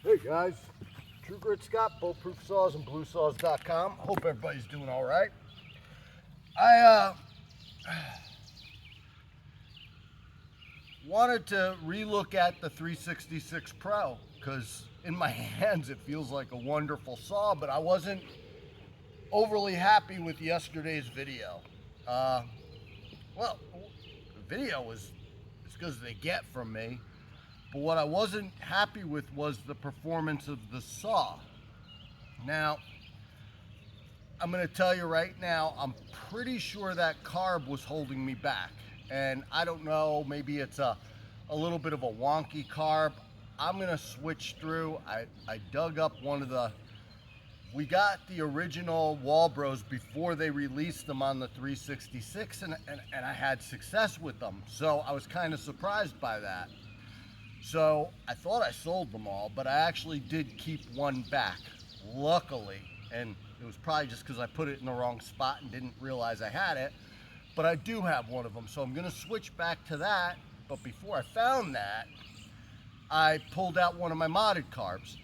Hey guys, True Grit Scott, Bulletproof Saws and BLUESAWS.com. Hope everybody's doing all right. I wanted to relook at the 366 Pro because in my hands it feels like a wonderful saw, but I wasn't overly happy with yesterday's video. Well, the video was as good as they get from me. But what I wasn't happy with was the performance of the saw. Now, I'm going to tell you right now, I'm pretty sure that carb was holding me back. And I don't know, maybe it's a little bit of a wonky carb. I'm going to switch through. I dug up one of the, we got the original Walbros before they released them on the 366, and I had success with them. So I was kind of surprised by that. So I thought I sold them all, but I actually did keep one back, luckily. And it was probably just because I put it in the wrong spot and didn't realize I had it. But I do have one of them, so I'm going to switch back to that. But before I found that, I pulled out one of my modded carbs.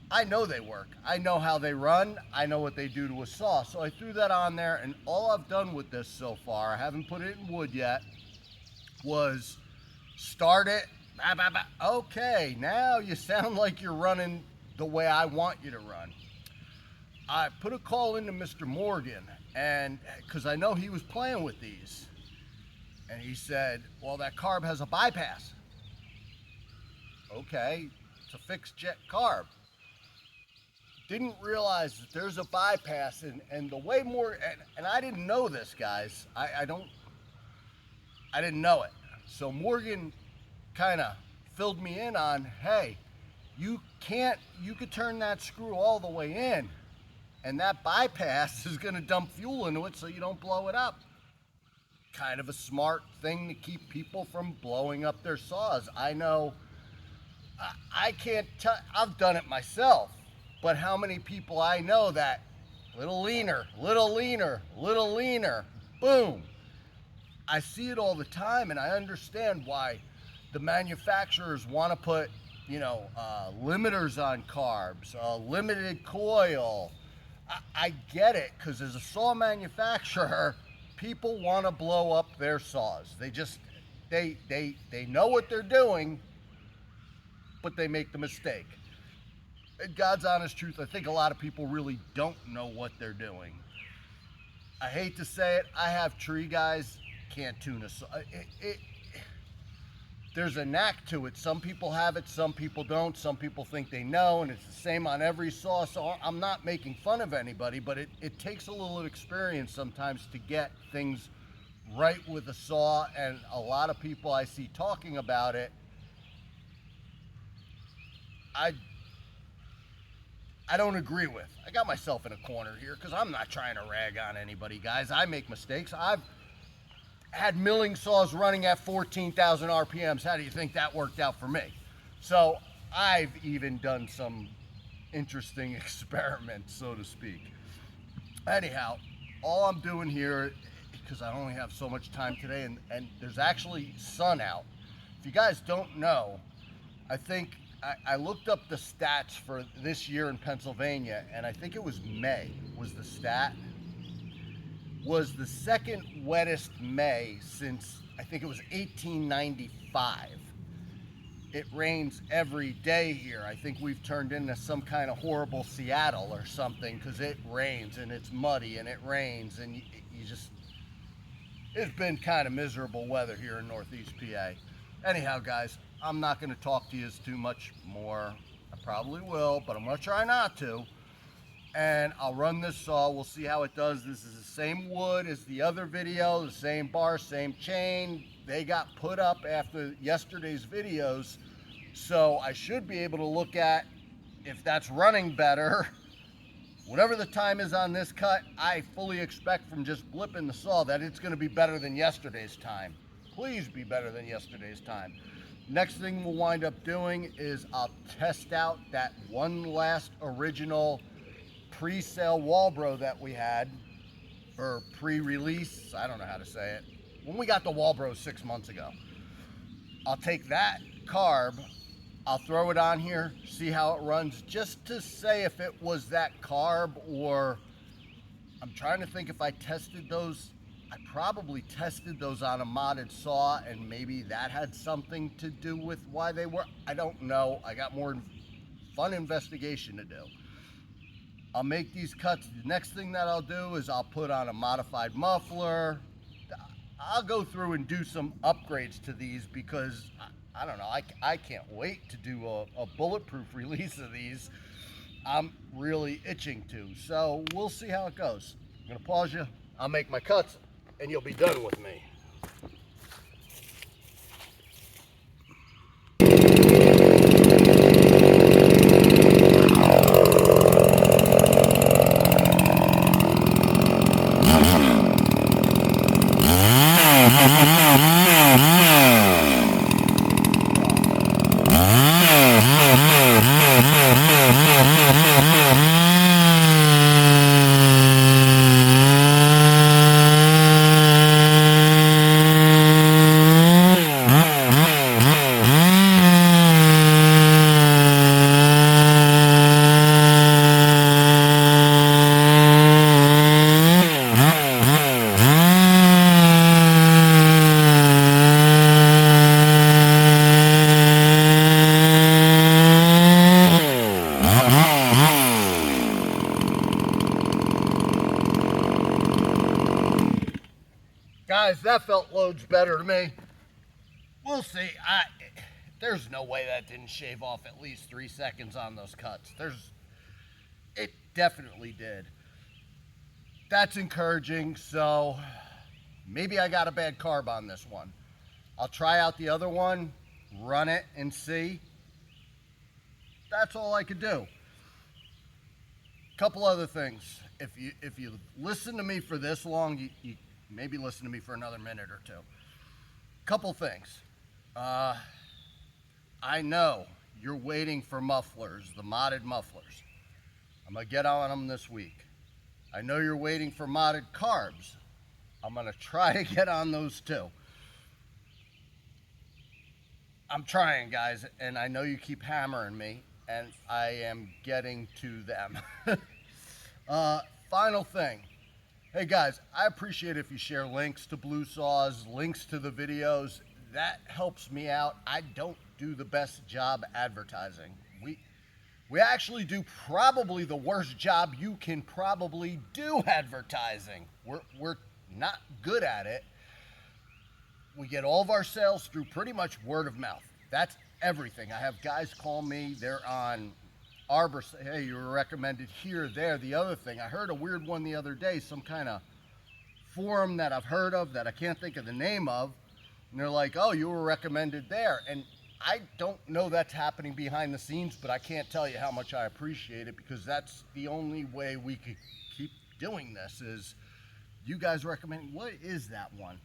I know they work. I know how they run. I know what they do to a saw. So I threw that on there, and all I've done with this so far, I haven't put it in wood yet, was start it. Okay, now you sound like you're running the way I want you to run. I put a call into Mr. Morgan, and because I know he was playing with these, and he said, well, that carb has a bypass. Okay, it's a fixed jet carb. Didn't realize that there's a bypass, and the way more, and I didn't know this, guys. I didn't know it. So Morgan kind of filled me in on, hey, you could turn that screw all the way in, and that bypass is going to dump fuel into it so you don't blow it up. Kind of a smart thing to keep people from blowing up their saws. I know, I can't tell, I've done it myself, but how many people I know that little leaner, boom. I see it all the time, and I understand why the manufacturers want to put, limiters on carbs, limited coil. I get it, because as a saw manufacturer, people want to blow up their saws. They just, they know what they're doing, but they make the mistake. In God's honest truth, I think a lot of people really don't know what they're doing. I hate to say it, I have tree guys, can't tune a saw. There's a knack to it. Some people have it, some people don't. Some people think they know, and it's the same on every saw. So I'm not making fun of anybody, but it takes a little experience sometimes to get things right with a saw, and a lot of people I see talking about it, I don't agree with. I got myself in a corner here because I'm not trying to rag on anybody, guys. I make mistakes. I've had milling saws running at 14,000 RPMs. How do you think that worked out for me? So I've even done some interesting experiments, so to speak. Anyhow, all I'm doing here, because I only have so much time today, and there's actually sun out. If you guys don't know, I think I looked up the stats for this year in Pennsylvania, and I think it was May was the stat. Was the second wettest May since, I think it was 1895. It rains every day here. I think we've turned into some kind of horrible Seattle or something, because it rains and it's muddy and it rains, and you just, it's been kind of miserable weather here in Northeast PA. Anyhow, guys, I'm not going to talk to you too much more. I probably will, but I'm going to try not to. And I'll run this saw. We'll see how it does. This is the same wood as the other video, the same bar, same chain. They got put up after yesterday's videos, so I should be able to look at if that's running better. Whatever the time is on this cut, I fully expect from just blipping the saw that it's going to be better than yesterday's time. Please be better than yesterday's time. Next thing we'll wind up doing is I'll test out that one last original pre-sale Walbro that we had, or pre-release, I don't know how to say it, when we got the Walbro 6 months ago. I'll take that carb, I'll throw it on here, see how it runs, just to say if it was that carb, or I'm trying to think if I tested those. I probably tested those on a modded saw, and maybe that had something to do with why they were. I don't know. I got more fun investigation to do. I'll make these cuts. The next thing that I'll do is I'll put on a modified muffler. I'll go through and do some upgrades to these because I don't know. I can't wait to do a bulletproof release of these. I'm really itching to. So we'll see how it goes. I'm gonna pause you. I'll make my cuts and you'll be done with me. Guys, that felt loads better to me. We'll see. There's no way that didn't shave off at least 3 seconds on those cuts. It definitely did. That's encouraging. So maybe I got a bad carb on this one. I'll try out the other one, run it and see. That's all I could do. Couple other things. If you listen to me for this long, you maybe listen to me for another minute or two. Couple things. I know you're waiting for mufflers, the modded mufflers. I'm gonna get on them this week. I know you're waiting for modded carbs. I'm gonna try to get on those too. I'm trying, guys, and I know you keep hammering me, and I am getting to them. Final thing. Hey guys, I appreciate if you share links to BLUESAWS, links to the videos. That helps me out. I don't do the best job advertising. We actually do probably the worst job you can probably do advertising. We're not good at it. We get all of our sales through pretty much word of mouth. That's everything. I have guys call me, they're on Arbor, say, hey, you were recommended here, there. The other thing, I heard a weird one the other day, some kind of forum that I've heard of that I can't think of the name of, and they're like, oh, you were recommended there. And I don't know that's happening behind the scenes, but I can't tell you how much I appreciate it, because that's the only way we could keep doing this is you guys recommending. What is that one?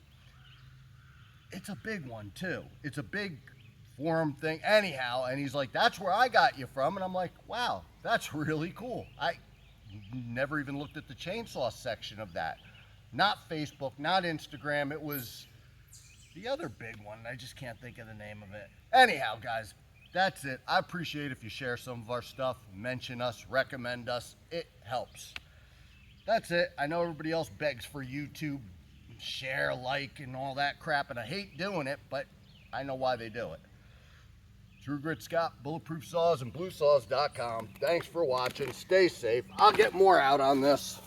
It's a big one too. It's a big forum thing anyhow, and he's like, that's where I got you from. And I'm like, wow, that's really cool. I never even looked at the chainsaw section of that. Not Facebook, not Instagram. It was the other big one. I just can't think of the name of it. Anyhow, guys, that's it. I appreciate if you share some of our stuff, mention us, recommend us. It helps. That's it. I know everybody else begs for YouTube, share, like, and all that crap, and I hate doing it, but I know why they do it. True Grit Scott, Bulletproof Saws, and BLUESAWS.com. Thanks for watching. Stay safe. I'll get more out on this.